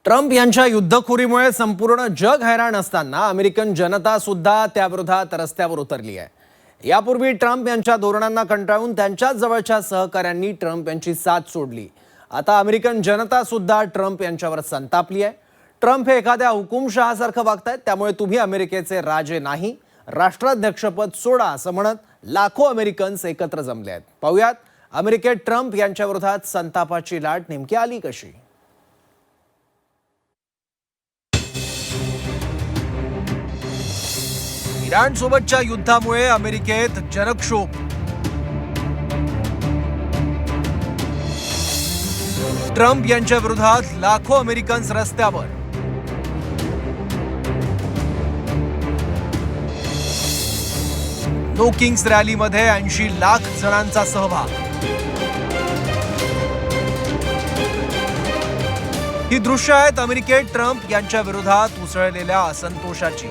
Trump यांच्या युद्धखोरीमुळे संपूर्ण जग हैराण असताना अमेरिकन जनता सुद्धा त्याविरोधात रस्त्यावर उतरली आहे। यापूर्वी ट्रम्प यांच्या धोरणांना कंटाळून त्यांच्याच जवळच्या सहकाऱ्यांनी ट्रम्प यांची साथ सोडली। आता अमेरिकन जनता सुद्धा ट्रम्प यांच्यावर संतापली आहे। ट्रम्प हे एखाद्या हुकुमशहासारखं वागतायत, त्यामुळे तुम्ही अमेरिकेचे राजे नाही, राष्ट्राध्यक्षपद सोडा असं म्हणत लाखो अमेरिकन्स एकत्र जमले आहेत। पाहूयात अमेरिकेत ट्रम्प यांच्या विरोधात संतापाची लाट नेमकी आली कशी। इराण सोबतच्या युद्धामुळे अमेरिकेत जनक्षोभ। ट्रम्प यांच्या विरोधात लाखो अमेरिकन्स रस्त्यावर। नो किंग्स रॅलीमध्ये 80 लाख जणांचा सहभाग। ही दृश्य आहेत अमेरिकेत ट्रम्प यांच्या विरोधात उसळलेल्या असंतोषाची।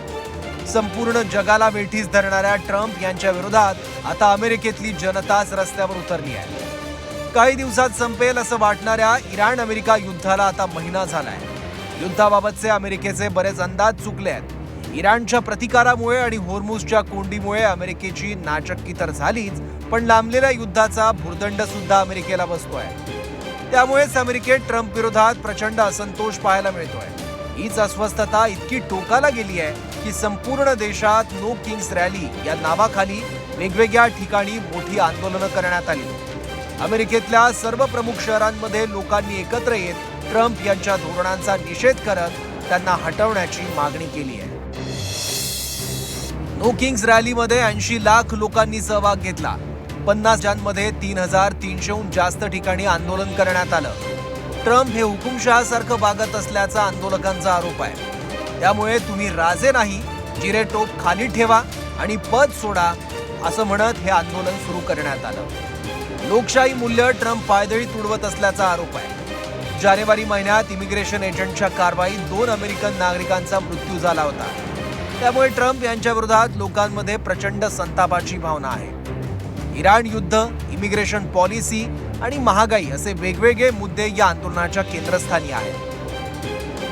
संपूर्ण जगाला वेठीस धरणाऱ्या ट्रम्प यांच्या विरोधात आता अमेरिकेतली जनताच रस्त्यावर उतरली आहे। काही दिवसात संपेल असं वाटणाऱ्या इराण अमेरिका युद्धाला आता महिना झालाय। युद्धाबाबतचे अमेरिकेचे बरेच अंदाज चुकले आहेत। इराणच्या प्रतिकारामुळे आणि होर्मुझच्या कोंडीमुळे अमेरिकेची नाचक्की तर झालीच, पण लांबलेल्या युद्धाचा भुर्दंड सुद्धा अमेरिकेला बसतोय। त्यामुळेच अमेरिकेत ट्रम्प विरोधात प्रचंड असंतोष पाहायला मिळतोय। हीच अस्वस्थता इतकी टोकाला गेली आहे की संपूर्ण देशात नो किंग्स रॅली या नावाखाली वेगवेगळ्या ठिकाणी मोठी आंदोलनं करण्यात आली। अमेरिकेतल्या सर्व प्रमुख शहरांमध्ये लोकांनी एकत्र येत ट्रम्प यांच्या धोरणांचा निषेध करत त्यांना हटवण्याची मागणी केली आहे। नो किंग्स रॅलीमध्ये 80 लाख लोकांनी सहभाग घेतला। 50 राज्यांमध्ये 3300हून जास्त ठिकाणी आंदोलन करण्यात आलं। ट्रम्प हे हुकुमशहासारखं वागत असल्याचा आंदोलकांचा आरोप आहे। त्यामुळे तुम्ही राजे नाही, जिरेटोप खाली ठेवा आणि पद सोडा असं म्हणत हे आंदोलन सुरू करण्यात आलं। लोकशाही मूल्य ट्रम्प पायदळी तुडवत असल्याचा आरोप आहे। जानेवारी महिन्यात इमिग्रेशन एजंटच्या कारवाईत 2 अमेरिकन नागरिकांचा मृत्यू झाला होता। त्यामुळे ट्रम्प यांच्या विरोधात लोकांमध्ये प्रचंड संतापाची भावना आहे। इराण युद्ध, इमिग्रेशन पॉलिसी आणि महागाई असे वेगवेगळे मुद्दे या आंदोलनाच्या केंद्रस्थानी आहेत।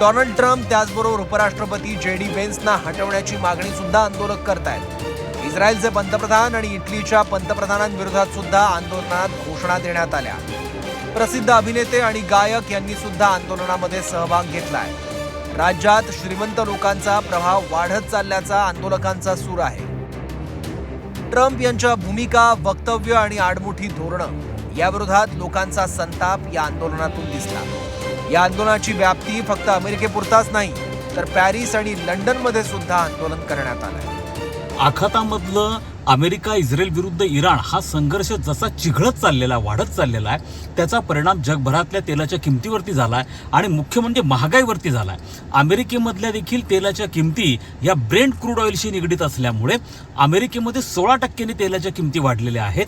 डोनाल्ड ट्रम्प त्याचबरोबर उपराष्ट्रपती JD व्हेन्सना हटवण्याची मागणी सुद्धा आंदोलक करतायत। इस्रायलचे पंतप्रधान आणि इटलीच्या पंतप्रधानांविरोधात सुद्धा आंदोलनात घोषणा देण्यात आल्या। प्रसिद्ध अभिनेते आणि गायक यांनी सुद्धा आंदोलनामध्ये सहभाग घेतलाय। राज्यात श्रीमंत लोकांचा प्रभाव वाढत चालल्याचा आंदोलकांचा सूर आहे। ट्रम्प यांच्या भूमिका, वक्तव्य आणि आडमुठी धोरणं याविरोधात लोकांचा संताप या आंदोलनातून दिसला। या आंदोलनाची व्याप्ती फक्त अमेरिकेपुरताच नाही, तर पॅरिस आणि लंडनमध्ये सुद्धा आंदोलन करण्यात आलंय। आखातामधलं अमेरिका इस्रायल विरुद्ध इराण हा संघर्ष जसा चिघळत चाललेला, वाढत चाललेला आहे, त्याचा परिणाम जगभरातल्या तेलाच्या किमतीवरती झालाय आणि मुख्य म्हणजे महागाईवरती झालाय। अमेरिकेमधल्या देखील तेलाच्या किमती या ब्रेंट क्रूड ऑइलशी निगडीत असल्यामुळे अमेरिकेमध्ये 16% तेलाच्या किमती वाढलेल्या आहेत।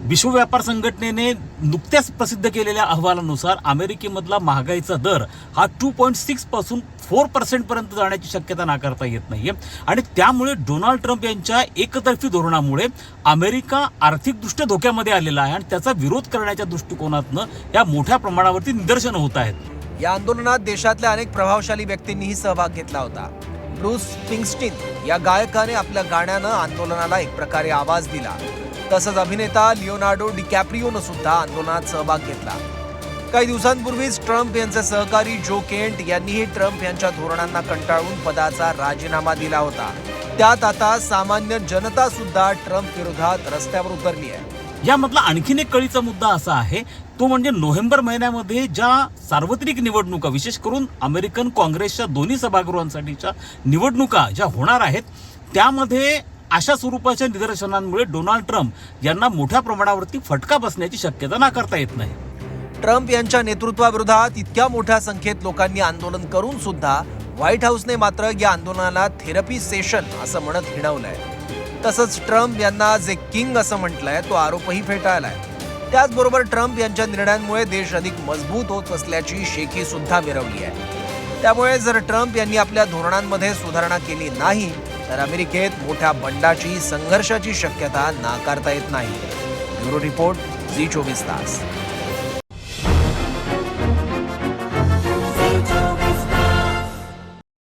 विश्व व्यापार संघटनेने नुकत्याच प्रसिद्ध केलेल्या अहवालानुसार अमेरिकेमधला महागाईचा दर हा 2.6 पासून 4% पर्यंत जाण्याची शक्यता नाकारता येत नाहीये आणि त्यामुळे डोनाल्ड ट्रम्प यांच्या एकतर्फी धोरणामुळे अमेरिका आर्थिकदृष्ट्या धोक्यामध्ये आलेला आहे आणि त्याचा विरोध करण्याच्या दृष्टिकोनातनं या मोठ्या प्रमाणावरती निदर्शनं होत आहेत। या आंदोलनात देशातल्या अनेक प्रभावशाली व्यक्तींनीही सहभाग घेतला होता। ब्रूस स्प्रिंगस्टीन या गायकाने आपल्या गाण्यानं आंदोलनाला एक प्रकारे आवाज दिला। तसंच अभिनेता लिओनार्डो डिकॅप्रियोनं सुद्धा आंदोलनात सहभाग घेतला। काही दिवसांपूर्वीच ट्रम्प यांचे सहकारी जो केंट यांनीही ट्रम्प यांच्या धोरणांना कंटाळून पदाचा राजीनामा दिला होता। त्यात आता सामान्य जनता सुद्धा ट्रम्प विरोधात रस्त्यावर उतरली आहे। यामधला आणखीन एक कळीचा मुद्दा असा आहे, तो म्हणजे नोव्हेंबर महिन्यामध्ये ज्या सार्वत्रिक निवडणुका, विशेष करून अमेरिकन काँग्रेसच्या दोन्ही सभागृहांसाठीच्या निवडणुका ज्या होणार आहेत, त्यामध्ये अशा स्वरूपाच्या निदर्शनांमुळे डोनाल्ड ट्रम्प यांना मोठ्या प्रमाणावरती फटका बसण्याची शक्यता नाकारता येत नाही। ट्रम्प यांच्या नेतृत्वाविरोधात इतक्या मोठ्या संख्येत लोकांनी आंदोलन करून सुद्धा व्हाईट हाऊसने मात्र या आंदोलनाला थेरपी सेशन असं म्हणत हिणवलंय। तसंच ट्रम्प यांना जे किंग असं म्हटलंय तो आरोपही फेटाळलाय। त्याचबरोबर ट्रम्प यांच्या निर्णयांमुळे देश अधिक मजबूत होत असल्याची शेखी सुद्धा मिरवली आहे। त्यामुळे जर ट्रम्प यांनी आपल्या धोरणांमध्ये सुधारणा केली नाही तर अमेरिकेत मोठ्या बंडाची, संघर्षाची शक्यता नाकारता येत नाही। ब्युरो रिपोर्ट, झी 24 तास।